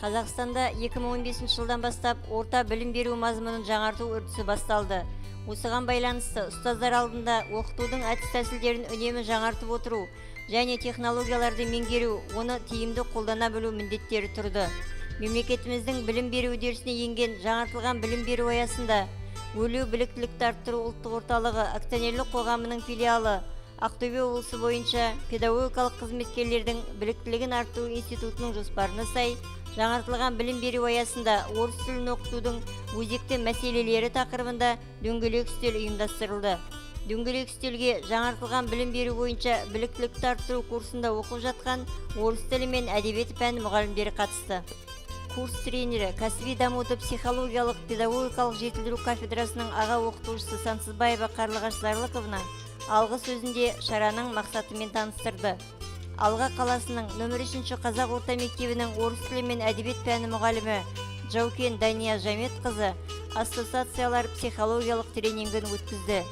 Қазақстанда 2015 жылдан бастап орта білім беру мазмұнын жаңарту үрдісі басталды. Осыған байланысты ұстаздар алдында оқытудың әдіс-тәсілдерін үнемі жаңартып отыру және технологияларды меңгеру, оны тиімді қолдана білу міндеттері тұрды. Мемлекетіміздің білім беру үдерісіне енген жаңартылған білім беру аясында өрлеу біліктілікті арттыру ұлттық орталығы акционерлік қоғамының филиалы Ақтөбе облысы бойынша педагогикалық қызметкерлердің біліктілігін арттыру институтының жоспарына сай жаңартылған білім беру аясында орыс тілін оқытудың өзекті мәселелері тақырыбында дөңгелек үстел ұйымдастырылды. Дөңгелек үстелге жаңартылған білім беру бойынша біліктілікті арттыру курсында оқып жатқан орыс тілі мен әдебиеті пәні мұғалімдері қатысты. Курс тренері, кәсіби дамуды психологиялық педагогикалық жетілдіру кафедрасының аға оқытушысы Сансызбаева Қарлығаш Зарлықовна алғы сөзінде шараның мақсатымен таныстырды. Алға қаласының нөмір 3 қазақ орта мектебінің орыс тілі мен әдебиет пәні мұғалімі Жаукен Дания Жаметқызы ассоциациялар психологиялық тренингін өткізді.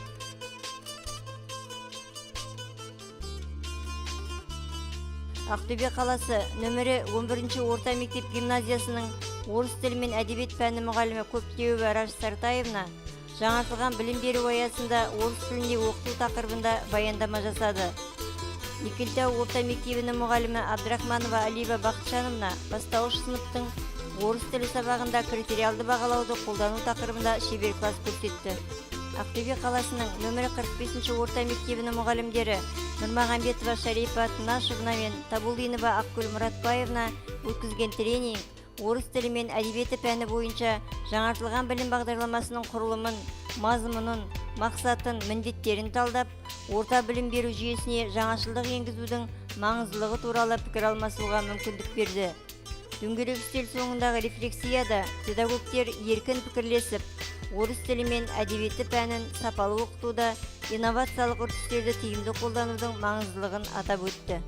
Ақтөбе қаласы нөмірі 11 орта мектеп гимназиясының орыс тілі мен әдебиет пәні мұғалімі Көптеуова Раш Сартаевна жаңартылған білім беру аясында орыс тілінде оқыту тақырыбында баяндама жасады. Екілтау орта мектебінің мұғалімі Абдрахманова Алиба Бақытжановна бастауыш сыныптың орыс тілі сабағында критериалды бағалауды қолдану тақырыбында шебер класс көрсетті. Ақтөбе қаласының нөмірі 45 орта мектебінің мұғалімдері Нұрмағамбетова Шарипа Тынашевна мен Табулдинова Ақгүл Мұратбаевна өткізген тренинг орыс тілі мен әдебиеті пәні бойынша жаңартылған білім бағдарламасының құрылымын, мазмұнын, мақсатын, міндеттерін талдап, орта білім беру жүйесіне жаңашылдық енгізудің маңыздылығы туралы пікір алмасуға мүмкіндік берді. Дөңгелек үстел соңындағы рефлексияда педагогтер еркін пікірлесіп, орыс тілі мен әдебиеті пәнін сапалы оқытуда инновациялық үрдістерді тиімді қолданудың маңыздылығын атап өтті.